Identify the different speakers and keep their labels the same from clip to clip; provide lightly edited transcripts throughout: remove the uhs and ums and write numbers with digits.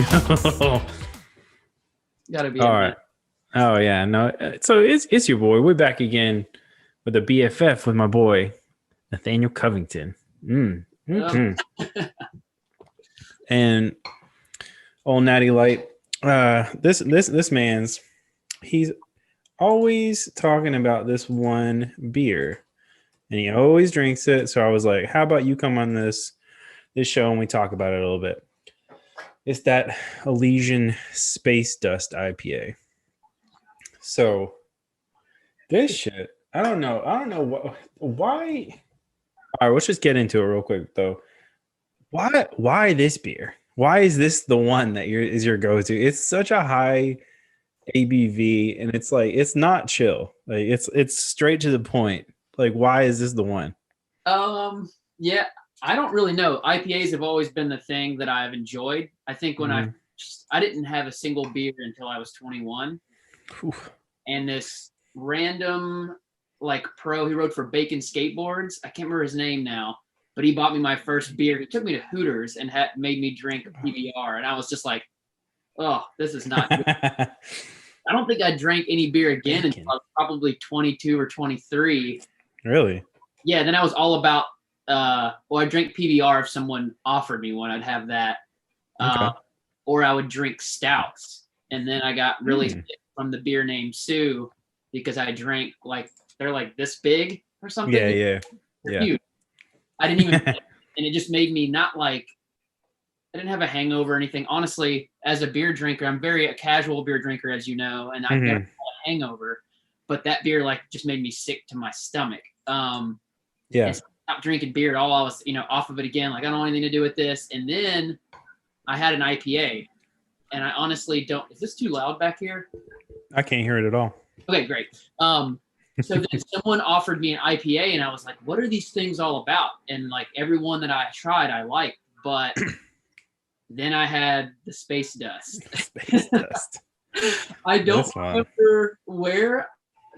Speaker 1: Gotta be
Speaker 2: All
Speaker 1: a
Speaker 2: right.
Speaker 1: man.
Speaker 2: Oh yeah, no. So it's your boy. We're back again with the BFF with my boy Nathaniel Covington.
Speaker 1: Um,
Speaker 2: And old Natty Light. This man's he's always talking about this one beer, and he always drinks it. So I was like, how about you come on this show and we talk about it a little bit? It's that Elysian Space Dust IPA. So this shit, I don't know why. All right, let's just get into it real quick though. Why this beer? Why is this the one that is your go-to? It's such a high ABV and it's like it's not chill. Like it's straight to the point. Like why is this the one?
Speaker 1: yeah, I don't really know. IPAs have always been the thing that I've enjoyed. I think when
Speaker 2: Mhm.
Speaker 1: I didn't have a single beer until I was 21,
Speaker 2: Whew.
Speaker 1: and this random like pro, he rode for Bacon Skateboards. I can't remember his name now, but he bought me my first beer. He took me to Hooters and made me drink PBR, and I was just like, oh, this is not good. I don't think I drank any beer again until I
Speaker 2: Bacon.
Speaker 1: was probably 22 or 23.
Speaker 2: Really?
Speaker 1: Yeah, then I was all about I drank PBR if someone offered me one, I'd have that.
Speaker 2: Okay.
Speaker 1: Or I would drink stouts. And then I got really
Speaker 2: Hmm.
Speaker 1: sick from the beer named Sue because I drank like they're like this big or something.
Speaker 2: Yeah, yeah.
Speaker 1: They're
Speaker 2: Yeah.
Speaker 1: huge. I didn't even and it just made me not like I didn't have a hangover or anything. Honestly, as a beer drinker, I'm very a casual beer drinker, as you know, and I've never had a hangover. But that beer like just made me sick to my stomach.
Speaker 2: Yeah.
Speaker 1: And so I stopped drinking beer at all. I was, off of it again. Like I don't want anything to do with this. And then I had an IPA, and I honestly don't. Is this too loud back here?
Speaker 2: I can't hear it at all.
Speaker 1: Okay, great. So then someone offered me an IPA, and I was like, "What are these things all about?" And like every one that I tried, I liked, but then I had the Space Dust.
Speaker 2: Space Dust.
Speaker 1: I don't
Speaker 2: This one.
Speaker 1: remember where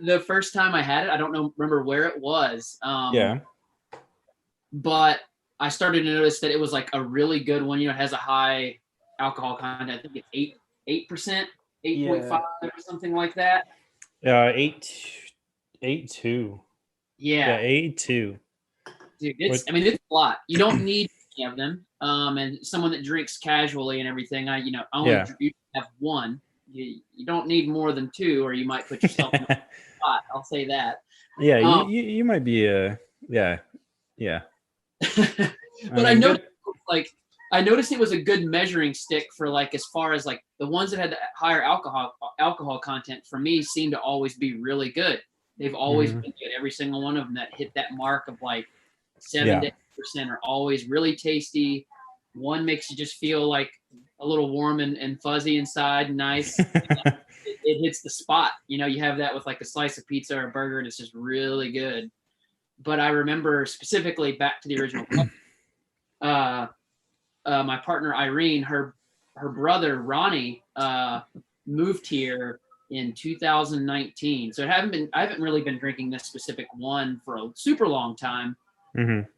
Speaker 1: the first time I had it. I don't remember where it was.
Speaker 2: Yeah.
Speaker 1: But I started to notice that it was like a really good one. It has a high alcohol content. I think it's 8%, 8.5 or something like that.
Speaker 2: 8.2.
Speaker 1: Yeah,
Speaker 2: Yeah, 8.2.
Speaker 1: dude, it's a lot. You don't need any of them. And someone that drinks casually and everything, I only have one. You don't need more than two, or you might put yourself in a spot. I'll say that.
Speaker 2: Yeah, you might be yeah.
Speaker 1: But I noticed I noticed it was a good measuring stick for like as far as like the ones that had the higher alcohol content for me seem to always be really good. They've always been good. Every single one of them that hit that mark of like 7 to 8% are always really tasty. One makes you just feel like a little warm and fuzzy inside and nice. It hits the spot. You have that with like a slice of pizza or a burger, and it's just really good. But I remember specifically back to the original. My partner Irene, her brother Ronnie moved here in 2019. So I haven't really been drinking this specific one for a super long time.
Speaker 2: Mm-hmm.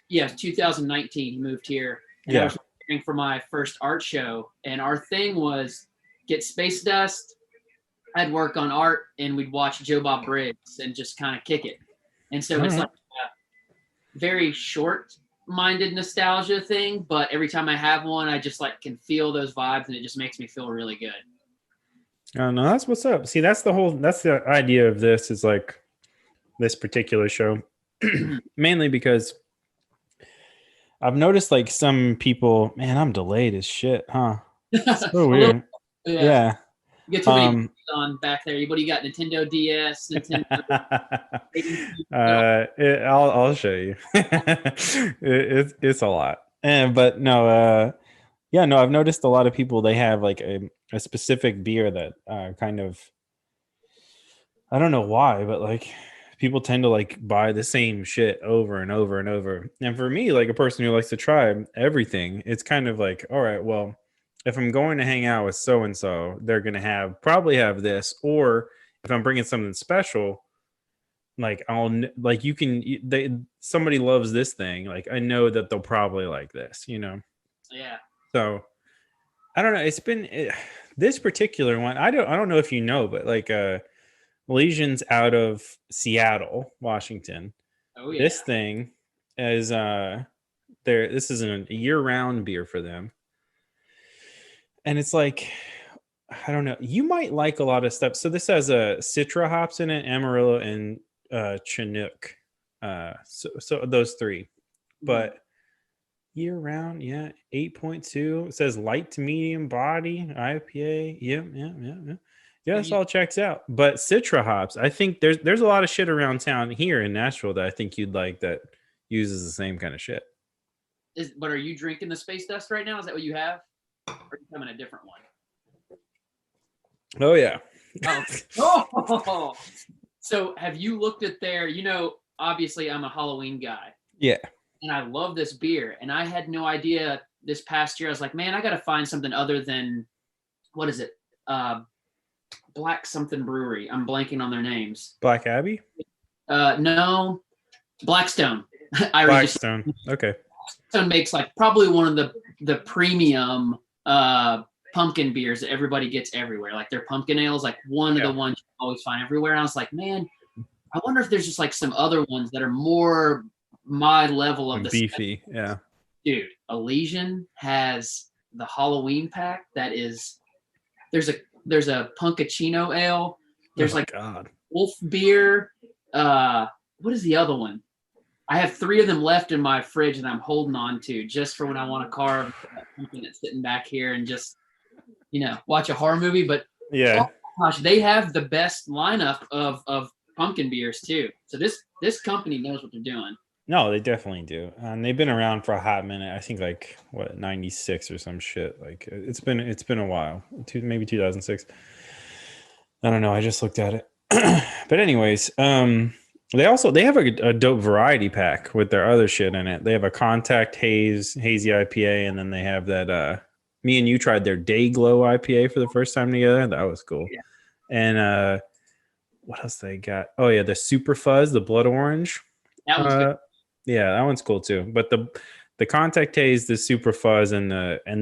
Speaker 1: Yeah, 2019 he moved here, and I was preparing for my first art show, and our thing was get Space Dust. I'd work on art, and we'd watch Joe Bob Briggs and just kind of kick it. And so it's like a very short-minded nostalgia thing, but every time I have one, I just like can feel those vibes, and it just makes me feel really good.
Speaker 2: Oh no, that's what's up. See, that's the idea of this is like this particular show. Mainly because I've noticed like some people, man, I'm delayed as shit, huh? So weird. Yeah.
Speaker 1: You get too many on back there. What do you got? Nintendo DS, Nintendo.
Speaker 2: I'll show you. It's a lot. But no, no, I've noticed a lot of people they have like a specific beer that kind of I don't know why, but like people tend to like buy the same shit over and over and over. And for me, like a person who likes to try everything, it's kind of like, all right, well, if I'm going to hang out with so and so, they're gonna probably have this, or if I'm bringing something special, like like somebody loves this thing, like I know that they'll probably like this,
Speaker 1: Yeah.
Speaker 2: So I don't know. It's been this particular one. I don't know if you know, but like Legions out of Seattle, Washington.
Speaker 1: Oh yeah.
Speaker 2: This thing is there. This is a year-round beer for them, and it's like I don't know. You might like a lot of stuff. So this has a Citra hops in it, Amarillo, and Chinook. So those three, but year round, yeah, 8.2. It says light to medium body IPA. Yeah.
Speaker 1: Have
Speaker 2: This
Speaker 1: you,
Speaker 2: all checks out. But Citra hops, I think there's a lot of shit around town here in Nashville that I think you'd like that uses the same kind of shit.
Speaker 1: but are you drinking the Space Dust right now? Is that what you have? Or are you having a different one?
Speaker 2: Oh yeah.
Speaker 1: Oh. So have you looked at their, obviously I'm a Halloween guy.
Speaker 2: Yeah.
Speaker 1: And I love this beer. And I had no idea this past year. I was like, man, I got to find something other than, what is it? Black something brewery. I'm blanking on their names.
Speaker 2: Black Abbey?
Speaker 1: No, Blackstone.
Speaker 2: Blackstone. Okay.
Speaker 1: Blackstone makes like probably one of the premium pumpkin beers that everybody gets everywhere. Like their pumpkin ales, like one of the ones you always find everywhere. And I was like, man, I wonder if there's just like some other ones that are more my level of the
Speaker 2: beefy. Yeah.
Speaker 1: Dude, Elysian has the Halloween pack that is there's a Punkachino ale. There's
Speaker 2: God.
Speaker 1: Wolf beer. What is the other one? I have 3 of them left in my fridge that I'm holding on to just for when I want to carve something that's sitting back here and just, watch a horror movie. But
Speaker 2: yeah,
Speaker 1: oh gosh, they have the best lineup of pumpkin beers too. So this company knows what they're doing.
Speaker 2: No, they definitely do. And they've been around for a hot minute. I think 96 or some shit. Like it's been a while. Maybe 2006. I don't know. I just looked at it. But anyways, they have a dope variety pack with their other shit in it. They have a Contact Hazy IPA, and then they have that me and you tried their Day Glow IPA for the first time together. That was cool.
Speaker 1: Yeah.
Speaker 2: And what else they got? Oh yeah, the Super Fuzz, the blood orange.
Speaker 1: That one's good.
Speaker 2: Yeah, that one's cool too. But the Contact Haze, the Super Fuzz, and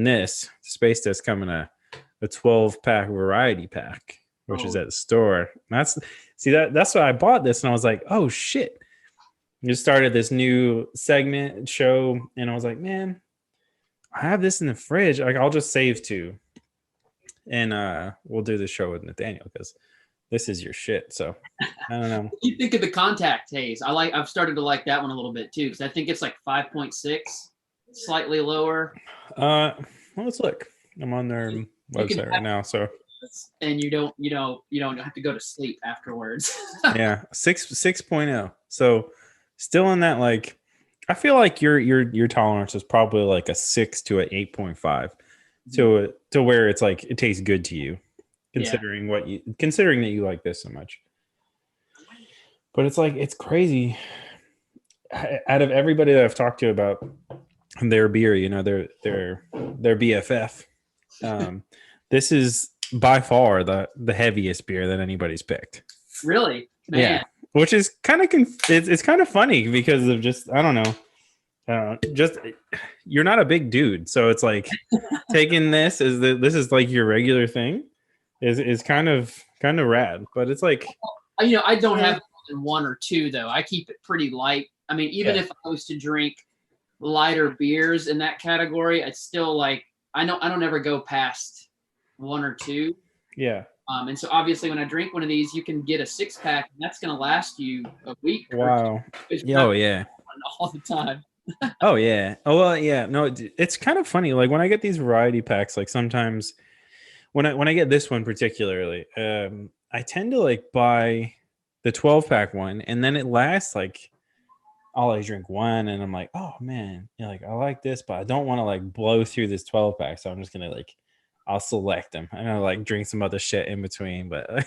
Speaker 2: this Space Dust come in a 12-pack variety pack, which is at the store. That's why I bought this, and I was like, oh shit. You started this new segment show, and I was like, man, I have this in the fridge. Like, I'll just save 2, and we'll do the show with Nathaniel because this is your shit. So I don't know.
Speaker 1: What do you think of the Contact Haze? I've started to like that one a little bit too because I think it's like 5.6, slightly lower.
Speaker 2: Well, let's look. I'm on their website right now, so.
Speaker 1: And you don't have to go to sleep afterwards.
Speaker 2: Yeah, 6.0. So still in that, like, I feel like your tolerance is probably like a 6 to an 8.5 to where it's like it tastes good to you, considering that you like this so much. But it's like it's crazy. Out of everybody that I've talked to about their beer, their BFF, this is by far the heaviest beer that anybody's picked.
Speaker 1: Really? Man.
Speaker 2: Yeah, which is kind of it's kind of funny because of just I don't know, just you're not a big dude, so it's like taking this is like your regular thing is kind of rad. But it's like
Speaker 1: I don't have more than 1 or 2 though. I keep it pretty light. I mean, even if I was to drink lighter beers in that category, it's still like I don't ever go past 1 or 2.
Speaker 2: Yeah.
Speaker 1: And so obviously when I drink one of these, you can get a 6-pack and that's going to last you a week.
Speaker 2: Wow. Oh yeah.
Speaker 1: All the time.
Speaker 2: Oh yeah. Oh well, yeah. No, it's kind of funny. Like when I get these variety packs, like sometimes when I get this one particularly, I tend to like buy the 12-pack one, and then it lasts like I'll like drink one, and I'm like, oh man, like I like this, but I don't want to like blow through this 12-pack, so I'm just gonna like I'll select them. I'm gonna like drink some other shit in between, but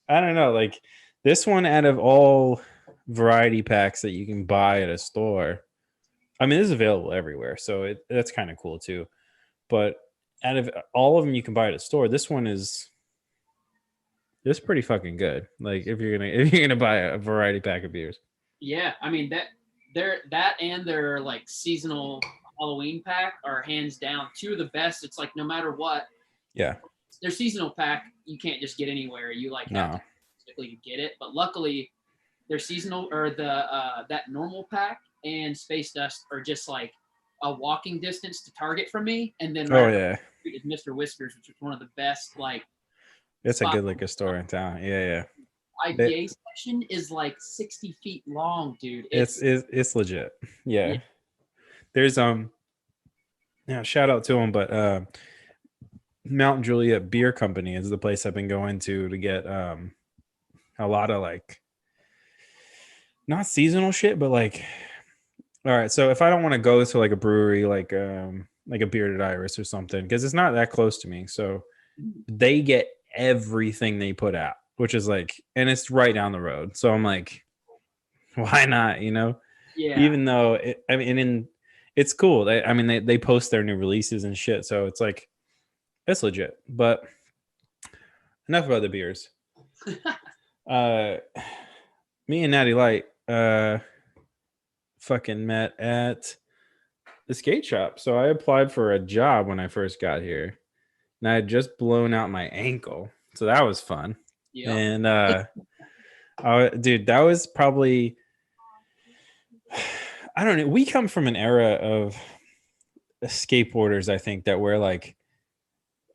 Speaker 2: I don't know. Like this one, out of all variety packs that you can buy at a store, I mean, this is available everywhere, so that's kind of cool too. But out of all of them you can buy at a store, this one is pretty fucking good. Like if you're gonna buy a variety pack of beers.
Speaker 1: Yeah, I mean that and their like seasonal Halloween pack are hands down two of the best. It's like no matter what.
Speaker 2: Yeah.
Speaker 1: Their seasonal pack you can't just get anywhere. You like have to typically get it. But luckily, their seasonal or the that normal pack and Space Dust are just like a walking distance to Target from me. And then right across the street is Mr. Whiskers, which is one of the best like.
Speaker 2: It's a good liquor store in town. Yeah.
Speaker 1: IPA section is like 60 feet long, dude.
Speaker 2: It's legit. Yeah. There's shout out to them, but Mount Juliet Beer Company is the place I've been going to get a lot of like not seasonal shit, but like all right. So if I don't want to go to like a brewery like a Bearded Iris or something, because it's not that close to me, so they get everything they put out, which is like, and it's right down the road. So I'm like, why not? You know?
Speaker 1: Yeah.
Speaker 2: Even though it's cool. They post their new releases and shit, so it's like it's legit. But enough about the beers. Me and Natty Light fucking met at the skate shop. So I applied for a job when I first got here, and I had just blown out my ankle, so that was fun.
Speaker 1: Yeah.
Speaker 2: And dude, that was probably, I don't know. We come from an era of skateboarders, I think, that where like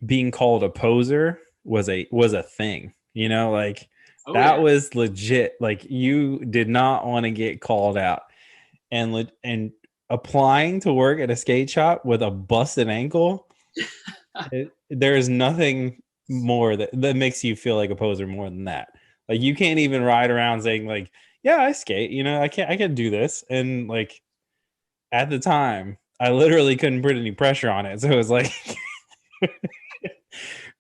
Speaker 2: being called a poser was a thing, you know, like that was legit. Like you did not want to get called out, and applying to work at a skate shop with a busted ankle, there is nothing more that makes you feel like a poser more than that. Like you can't even ride around saying like, yeah, I skate, you know, I can do this. And like at the time I literally couldn't put any pressure on it. So it was like,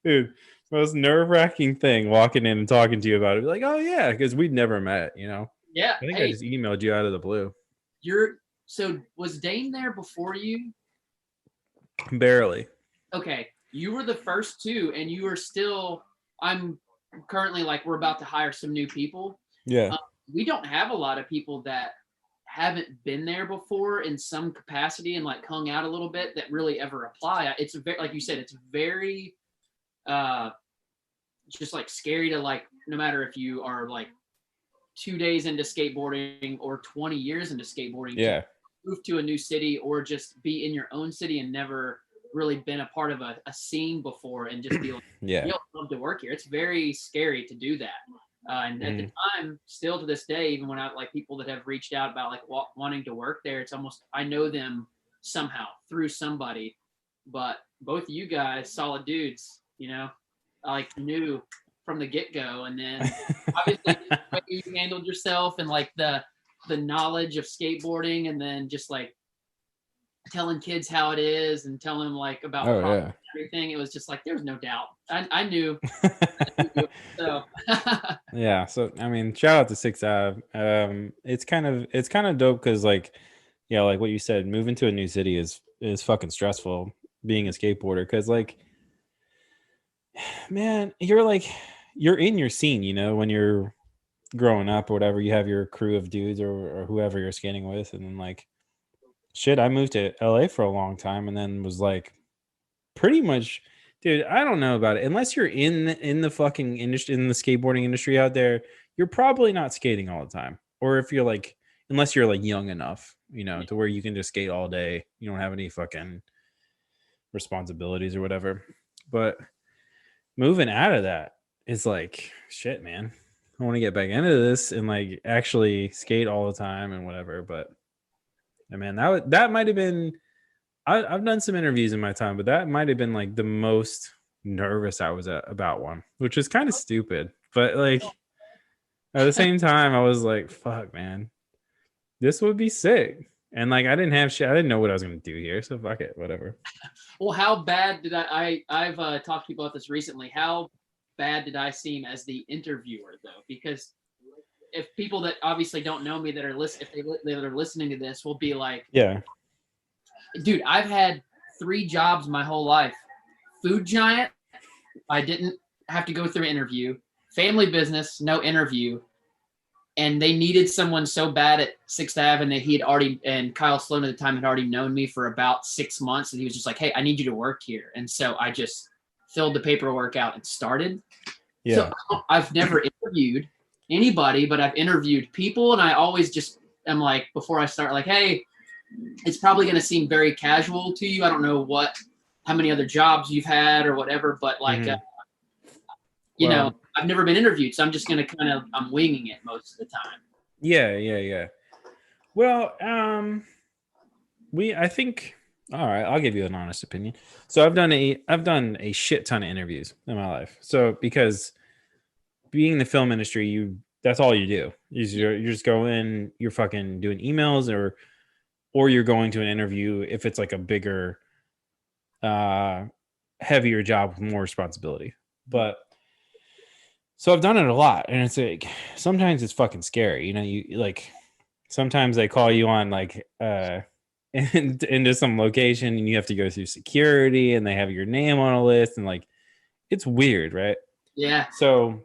Speaker 2: dude, most nerve-wracking thing walking in and talking to you about it. Be like, oh yeah, because we'd never met, you know.
Speaker 1: Yeah.
Speaker 2: I think I just emailed you out of the blue.
Speaker 1: So was Dane there before you?
Speaker 2: Barely.
Speaker 1: Okay. You were the first two, and you were still, I'm currently like, we're about to hire some new people.
Speaker 2: Yeah.
Speaker 1: We don't have a lot of people that haven't been there before in some capacity and like hung out a little bit that really ever apply. It's very, like you said, it's very just like scary to like, no matter if you are like 2 days into skateboarding or 20 years into skateboarding,
Speaker 2: yeah,
Speaker 1: to move to a new city or just be in your own city and never really been a part of a scene before and just be like,
Speaker 2: yeah,
Speaker 1: you love to work here. It's very scary to do that. And at the time, still to this day, even when I like people that have reached out about like wanting to work there, it's almost, I know them somehow through somebody. But both of you guys, solid dudes, you know, I like knew from the get-go. And then obviously the way you handled yourself and like the knowledge of skateboarding, and then just like telling kids how it is and telling them like about everything. It was just like, there's no doubt. I knew. So
Speaker 2: yeah. So I mean, shout out to 6 Ave. It's kind of dope because like, yeah, like what you said, moving to a new city is fucking stressful being a skateboarder, because like, man, you're in your scene, you know, when you're growing up or whatever, you have your crew of dudes or whoever you're skating with, and then like, shit, I moved to LA for a long time and then was like, pretty much, dude, I don't know about it. Unless you're in the fucking industry, in the skateboarding industry out there, you're probably not skating all the time. Or if you're like, unless you're like young enough, you know, to where you can just skate all day, you don't have any fucking responsibilities or whatever. But moving out of that is like, shit, man, I want to get back into this and like actually skate all the time and whatever. But man, that might have been, I've done some interviews in my time, but that might have been like the most nervous I was about one, which is kind of stupid. But like at the same time, I was like, fuck, man, this would be sick. And like, I didn't have shit. I didn't know what I was going to do here. So fuck it, whatever.
Speaker 1: Well, how bad did I've talked to people about this recently. How bad did I seem as the interviewer though? Because if people that obviously don't know me that are that are listening to this will be like,
Speaker 2: yeah,
Speaker 1: dude, I've had 3 jobs my whole life. Food giant, I didn't have to go through an interview. Family business, no interview. and they needed someone so bad at 6th Ave, and that he had already, and Kyle Sloan at the time had already known me for about 6 months, and he was just like, hey, I need you to work here. And so I just filled the paperwork out and started.
Speaker 2: Yeah.
Speaker 1: So I've never interviewed anybody, but I've interviewed people, and I always just am like, before I start, like, hey, it's probably going to seem very casual to you. I don't know how many other jobs you've had or whatever, but like, you know, I've never been interviewed, so I'm just going to I'm winging it most of the time.
Speaker 2: Yeah. Well, I think, all right, I'll give you an honest opinion. So I've done a shit ton of interviews in my life. So because being in the film industry, that's all you do. You're just go in, you're fucking doing emails or you're going to an interview if it's like a bigger, heavier job with more responsibility. But so I've done it a lot, and it's like sometimes it's fucking scary. You know, you like sometimes they call you on like into some location and you have to go through security and they have your name on a list and like it's weird, right?
Speaker 1: Yeah.
Speaker 2: So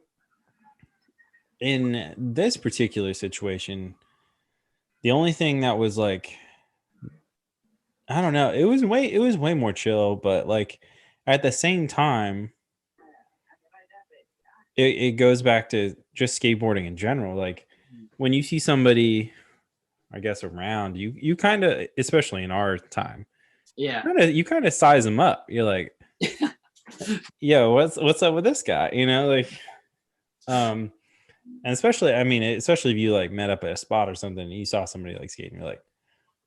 Speaker 2: in this particular situation, the only thing that was like, I don't know, it was way more chill, but like at the same time, it goes back to just skateboarding in general. Like when you see somebody, I guess, around you kind of, especially in our time, you kind of size them up. You're like, yo, what's up with this guy? You know, like, and especially, I mean, especially if you like met up at a spot or something and you saw somebody like skating, you're like,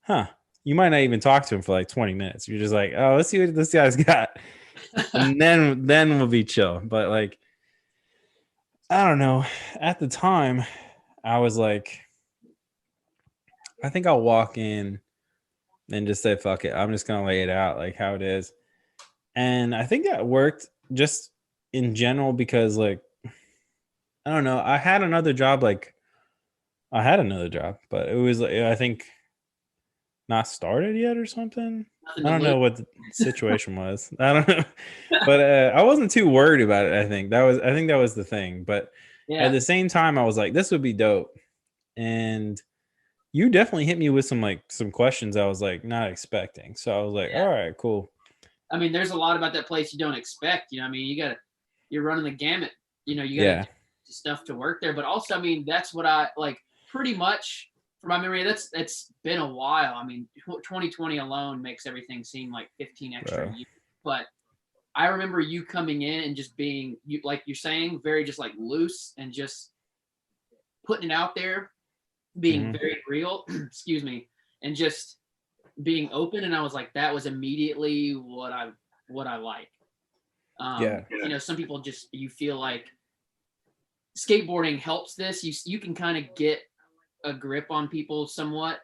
Speaker 2: huh, you might not even talk to him for like 20 minutes. You're just like, oh, let's see what this guy's got. And then we'll be chill. But like, I don't know. At the time, I was like, I think I'll walk in and just say, fuck it. I'm just going to lay it out like how it is. And I think that worked just in general because, like, I don't know. I had another job, but it was, I think, not started yet or something. I don't know what the situation was. I don't know. But I wasn't too worried about it, I think. That was the thing. But at the same time, I was like, this would be dope. And you definitely hit me with some questions I was like not expecting. So I was like, all right, cool.
Speaker 1: I mean, there's a lot about that place you don't expect. You know, I mean, you're running the gamut. You know, you got to do stuff to work there. But also, I mean, that's what I like pretty much from my memory. It's been a while. I mean, 2020 alone makes everything seem like 15 extra years. But I remember you coming in and just being, you like you're saying, very just like loose and just putting it out there, being very real, excuse me, and just being open. And I was like, that was immediately what I like. You know, some people just, you feel like skateboarding helps this. You can kind of get a grip on people somewhat.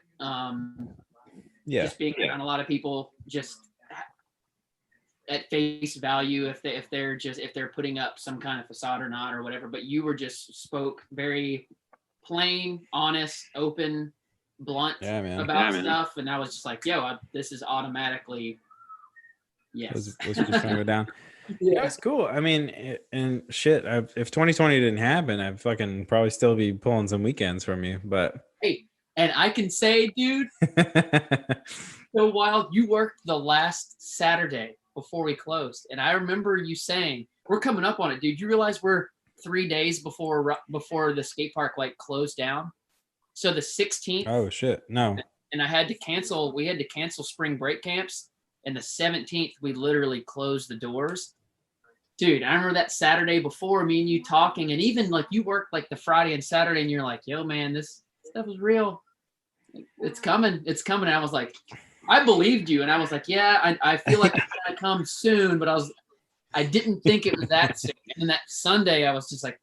Speaker 1: Just being around a lot of people just at face value, if they're putting up some kind of facade or not or whatever. But you were just spoke very plain, honest, open, blunt about stuff, and I was just like, yo, this is automatically yes.
Speaker 2: Let's just trying to go down. Yeah, it's cool. I mean, and shit, if 2020 didn't happen, I'd fucking probably still be pulling some weekends from you. But
Speaker 1: hey, and I can say, dude, so wild. You worked the last Saturday before we closed, and I remember you saying, "We're coming up on it, dude. You realize we're 3 days before the skate park like closed down? So the 16th.
Speaker 2: Oh shit, no.
Speaker 1: And I had to cancel. We had to cancel spring break camps, and the 17th we literally closed the doors. Dude, I remember that Saturday before, me and you talking, and even like you worked like the Friday and Saturday, and you're like, yo, man, this stuff is real. It's coming. It's coming. And I was like, I believed you. And I was like, yeah, I feel like it's going to come soon, but I didn't think it was that soon. And then that Sunday, I was just like,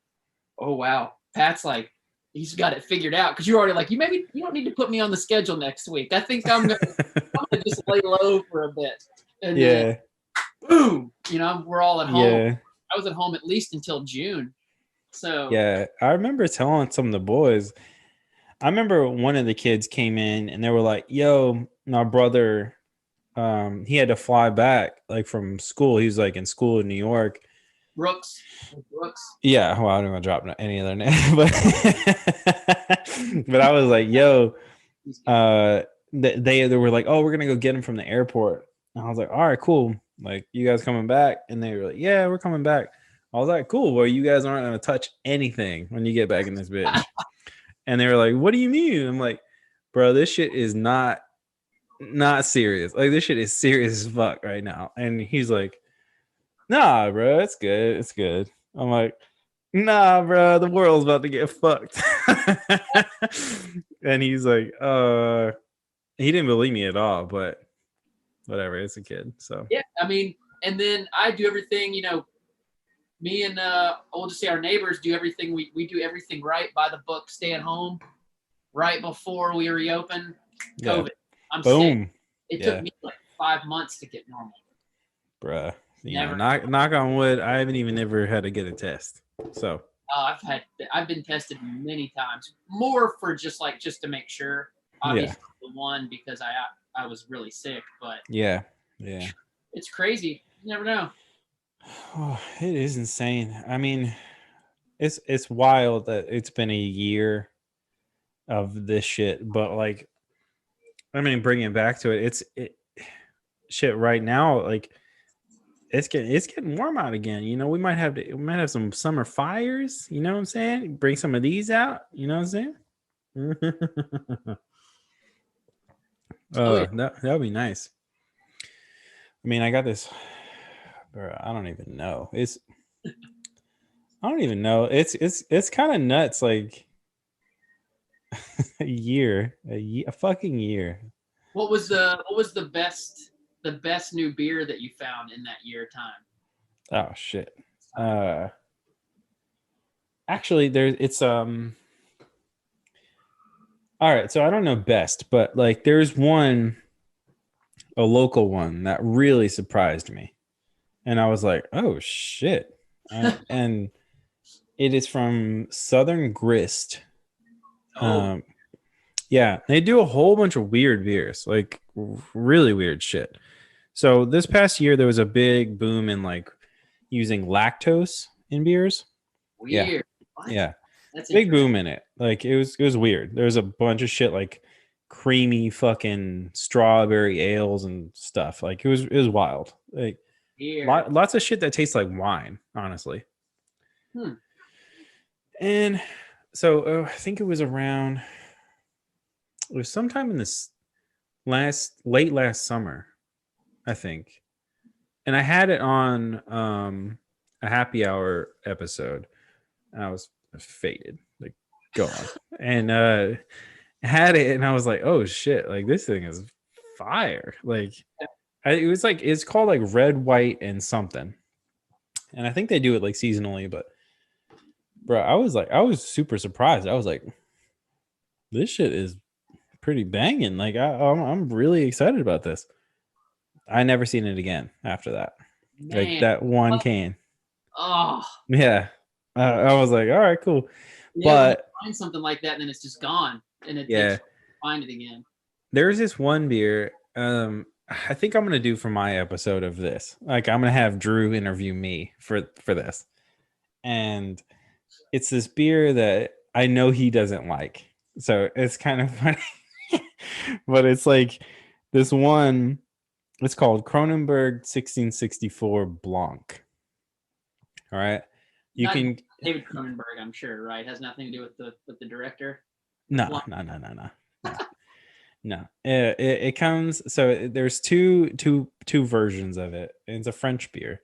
Speaker 1: oh, wow. Pat's like, he's got it figured out. Because you're already like, you don't need to put me on the schedule next week. I think I'm going to just lay low for a bit. And then, boom, you know, we're all at home. Yeah. I was at home at least until June. So
Speaker 2: yeah, I remember telling some of the boys. I remember one of the kids came in and they were like, yo, my brother, he had to fly back like from school. He was like in school in New York.
Speaker 1: Brooks. Brooks.
Speaker 2: Yeah, well, I don't want to drop any other name, but but I was like, yo, they were like, oh, we're gonna go get him from the airport. And I was like, all right, cool. Like, you guys coming back? And they were like, yeah, we're coming back. I was like, cool. Well, you guys aren't gonna touch anything when you get back in this bitch. And they were like, what do you mean? I'm like, bro, this shit is not serious. Like, this shit is serious as fuck right now. And he's like, nah, bro, it's good. It's good. I'm like, nah, bro, the world's about to get fucked. And he's like, he didn't believe me at all, but whatever, it's a kid. So
Speaker 1: yeah, I mean, and then I do everything, you know, me and we'll just say our neighbors do everything. We do everything right by the book, stay at home. Right before we reopen, COVID. Yeah. I'm
Speaker 2: boom.
Speaker 1: sick. It took me like 5 months to get normal.
Speaker 2: Bruh. You know, knock on wood, I haven't even ever had to get a test. So
Speaker 1: I've been tested many times, more for just to make sure. Obviously, the one because I was really sick, but
Speaker 2: yeah,
Speaker 1: it's crazy. You never know.
Speaker 2: Oh, it is insane. I mean, it's wild that it's been a year of this shit, but like, I mean, bringing it back to it, shit right now, like. It's getting warm out again. You know, we might have some summer fires. You know what I'm saying? Bring some of these out. You know what I'm saying? That would be nice. I mean, I got this. Bro, I don't even know. I don't even know. It's kind of nuts. Like a fucking year.
Speaker 1: What was the best new beer that you found in that year time?
Speaker 2: Oh shit. Actually it's all right, so I don't know best, but like there's a local one that really surprised me. And I was like, oh shit. And it is from Southern Grist. Yeah, they do a whole bunch of weird beers, like really weird shit. So this past year, there was a big boom in like using lactose in beers.
Speaker 1: Weird.
Speaker 2: Yeah. That's big boom in it. Like it was weird. There was a bunch of shit like creamy fucking strawberry ales and stuff. Like it was wild. Like lots of shit that tastes like wine, honestly. And so I think it was sometime in this late last summer, I think. And I had it on a happy hour episode. And I was faded. Like, go on. And had it and I was like, oh shit, like this thing is fire. Like it's called like red, white, and something. And I think they do it like seasonally, but bro, I was super surprised. I was like, this shit is pretty banging. Like I'm really excited about this. I never seen it again after that. Man. Like that one can.
Speaker 1: Oh
Speaker 2: yeah. I was like, all right, cool. Yeah, but
Speaker 1: find something like that and then it's just gone and find it again.
Speaker 2: There's this one beer I think I'm gonna do for my episode of this. Like I'm gonna have Drew interview me for this. And it's this beer that I know he doesn't like. So it's kind of funny. But it's like this one, it's called Kronenberg 1664 Blanc. All right. You can
Speaker 1: David Cronenberg, I'm sure, right? Has nothing to do with the director.
Speaker 2: No. It comes. So there's two versions of it. It's a French beer,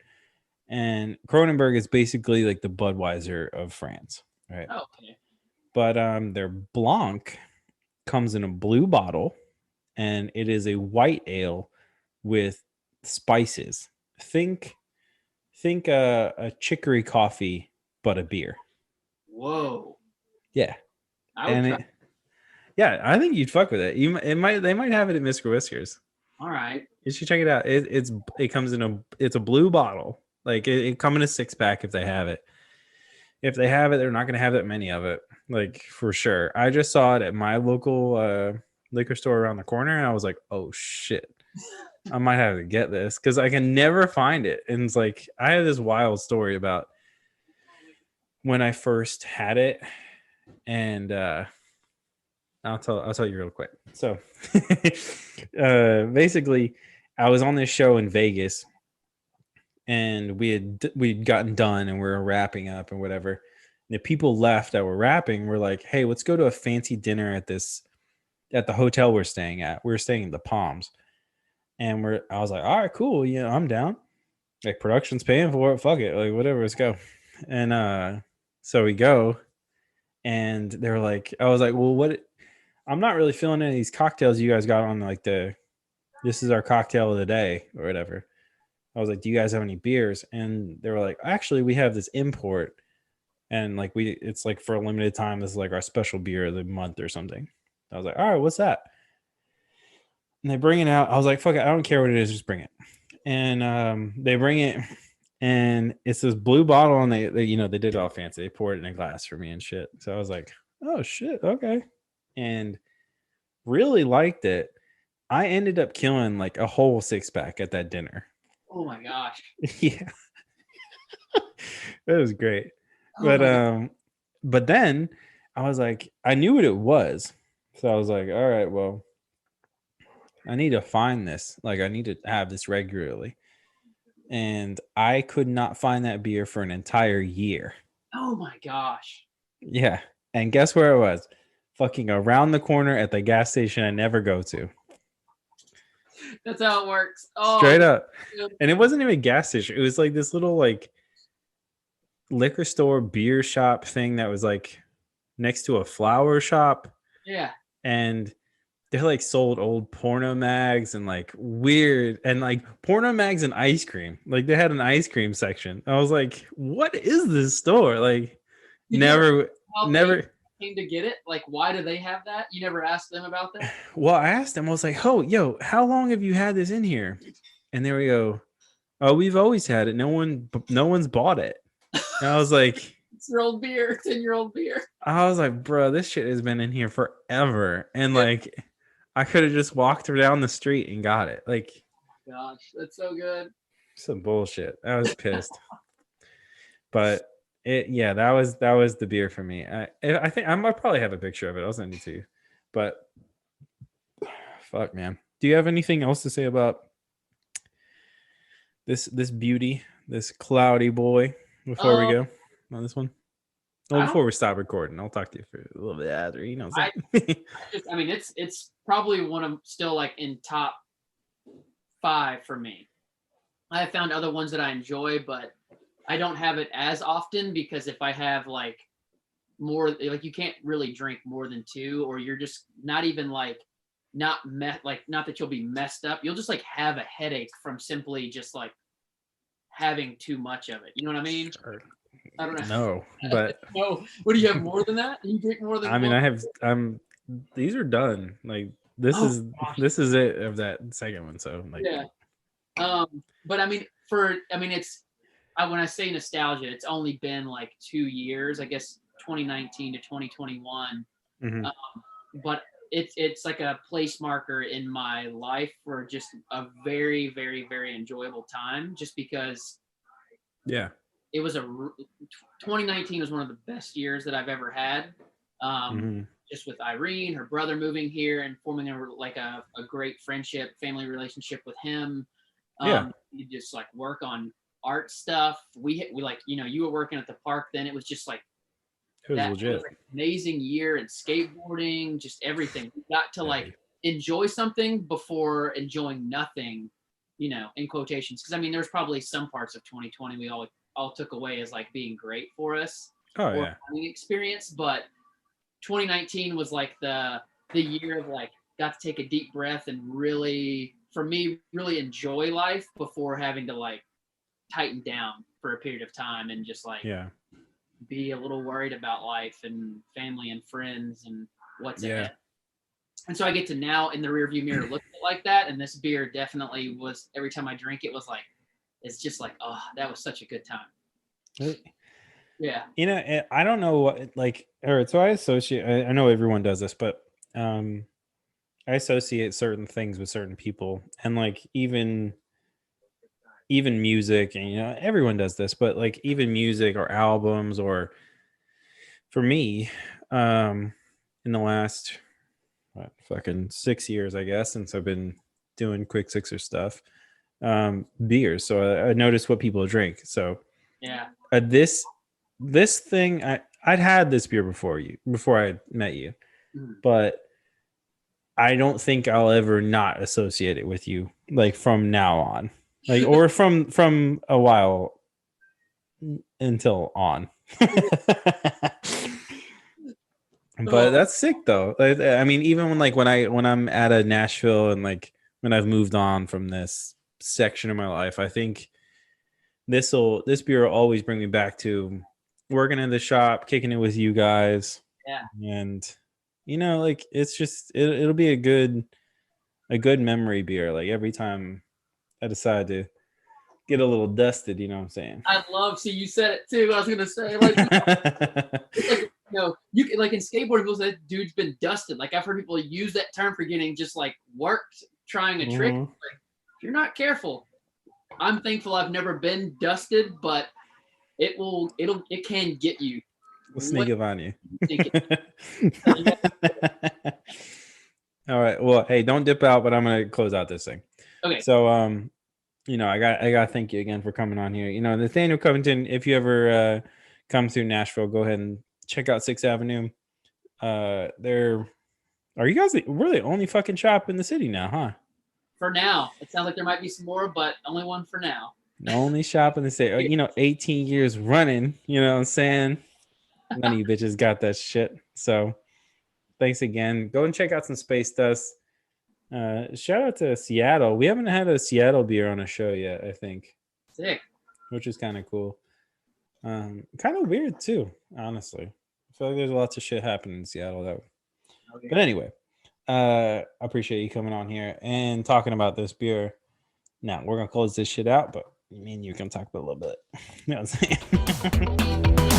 Speaker 2: and Kronenberg is basically like the Budweiser of France, right?
Speaker 1: Oh, okay.
Speaker 2: But their Blanc comes in a blue bottle, and it is a white ale with spices. Think a chicory coffee, but a beer.
Speaker 1: Whoa.
Speaker 2: Yeah.
Speaker 1: Yeah,
Speaker 2: I think you'd fuck with it. They might have it at Mr. Whiskers.
Speaker 1: All right.
Speaker 2: You should check it out. It comes in it's a blue bottle. Like it come in a 6-pack if they have it. If they have it, they're not going to have that many of it. Like for sure. I just saw it at my local liquor store around the corner, and I was like, oh shit. I might have to get this because I can never find it. And it's like I have this wild story about when I first had it, and I'll tell you real quick. So basically I was on this show in Vegas, and we'd gotten done and we were wrapping up and whatever. And the people left that were wrapping were like, hey, let's go to a fancy dinner at the hotel we're staying at. We were staying in the Palms. And I was like, all right, cool. Yeah, I'm down. Like production's paying for it. Fuck it. Like whatever, let's go. And so we go, and they were like, I was like, well, I'm not really feeling any of these cocktails you guys got on like this is our cocktail of the day or whatever. I was like, do you guys have any beers? And they were like, actually, we have this import, and like it's like for a limited time. This is like our special beer of the month or something. I was like, all right, what's that? And they bring it out. I was like, fuck it, I don't care what it is, just bring it. And they bring it, and it's this blue bottle, and they they did it all fancy. They poured it in a glass for me and shit. So I was like, oh shit, okay. And really liked it. I ended up killing like a whole 6-pack at that dinner.
Speaker 1: Oh my gosh.
Speaker 2: Yeah. That was great.
Speaker 1: Oh
Speaker 2: But then I was like, I knew what it was. So I was like, all right, well, I need to find this. Like, I need to have this regularly. And I could not find that beer for an entire year.
Speaker 1: Oh my gosh.
Speaker 2: Yeah. And guess where it was? Fucking around the corner at the gas station I never go to.
Speaker 1: That's how it works. Oh,
Speaker 2: straight up. And it wasn't even a gas station. It was like this little like liquor store beer shop thing that was like next to a flower shop.
Speaker 1: Yeah.
Speaker 2: And they like sold old porno mags and like weird and like porno mags and ice cream. Like they had an ice cream section. I was like, what is this store? Like never
Speaker 1: came to get it. Like, why do they have that? You never asked them about that?
Speaker 2: Well, I asked them, I was like, oh, yo, how long have you had this in here? And there we go. Oh, we've always had it. No one's bought it. And I was like,
Speaker 1: it's your old beer, 10-year-old beer.
Speaker 2: I was like, bro, this shit has been in here forever. And like I could have just walked down the street and got it. Like,
Speaker 1: gosh, that's so good.
Speaker 2: Some bullshit. I was pissed. But that was the beer for me. I think I might probably have a picture of it. I'll send it to you. But fuck, man. Do you have anything else to say about this beauty, this cloudy boy before we go on this one? Well, before we stop recording, I'll talk to you for a little bit after. You know,
Speaker 1: I mean, it's probably one of still like in top 5 for me. I have found other ones that I enjoy, but I don't have it as often because if I have like more, like you can't really drink more than 2, or you're just not even like not that you'll be messed up. You'll just like have a headache from simply just like having too much of it. You know what I mean?
Speaker 2: Sure.
Speaker 1: I don't know.
Speaker 2: No, but
Speaker 1: no. What do you have more than that? You drink more than?
Speaker 2: I mean, I have. These are done. Like this is it of that second one. So like,
Speaker 1: yeah. But I mean, it's when I say nostalgia, it's only been like 2 years, I guess, 2019 to 2021.
Speaker 2: Mm-hmm.
Speaker 1: But it's like a place marker in my life for just a very, very, very enjoyable time, just because.
Speaker 2: Yeah.
Speaker 1: It was 2019 was one of the best years that I've ever had. Just with Irene, her brother moving here and forming a great friendship, family relationship with him. You just like work on art stuff. We like, you were working at the park then. It was just like,
Speaker 2: it was legit.
Speaker 1: Was an amazing year, and skateboarding, just everything. We got to like enjoy something before enjoying nothing, in quotations. Because I mean, there's probably some parts of 2020 we all took away as like being great for us. Experience, but 2019 was like the year of like got to take a deep breath and really, for me, really enjoy life before having to like tighten down for a period of time and just like be a little worried about life and family and friends and what's ahead. And so I get to now in the rearview mirror look at it like that, and this beer definitely was, every time I drink it was like, it's just like, oh, that was such a good time. Yeah.
Speaker 2: I don't know what, like, all right, so I associate, I know everyone does this, but I associate certain things with certain people, and like even music, and everyone does this, but like even music or albums, or for me, in the last fucking 6 years, I guess, since I've been doing quick sixer stuff, beers. So I noticed what people drink. So
Speaker 1: Yeah.
Speaker 2: This thing, I'd had this beer before I met you, but I don't think I'll ever not associate it with you, like from now on, like or from a while until on. But that's sick though. I mean, even when I'm at a Nashville, and like when I've moved on from this section of my life, I think this beer will always bring me back to working in the shop, kicking it with you guys.
Speaker 1: Yeah.
Speaker 2: And like it's just it'll be a good memory beer. Like every time I decide to get a little dusted, you know what I'm saying?
Speaker 1: See, you said it too. I was gonna say, like, it's like, you can, like, in skateboarding, people say dude's been dusted. Like, I've heard people use that term for getting just like worked trying a trick. Like, if you're not careful, I'm thankful I've never been dusted, but it can get you.
Speaker 2: We'll sneak up on you. All right. Well, hey, don't dip out, but I'm gonna close out this thing.
Speaker 1: Okay.
Speaker 2: So I gotta thank you again for coming on here. Nathaniel Covington, if you ever come through Nashville, go ahead and check out 6th Avenue. Are you guys we're the only fucking shop in the city now, huh?
Speaker 1: For now. It sounds like there might be some more, but only one for now.
Speaker 2: The only shop in the city. 18 years running, you know what I'm saying? None of you bitches got that shit. So thanks again. Go and check out some Space Dust. Shout out to Seattle. We haven't had a Seattle beer on a show yet, I think.
Speaker 1: Sick.
Speaker 2: Which is kind of cool. Kind of weird too, honestly. I feel like there's lots of shit happening in Seattle though. Okay. But anyway, I appreciate you coming on here and talking about this beer. Now we're gonna close this shit out, but me and you can talk about a little bit. You know what I'm saying?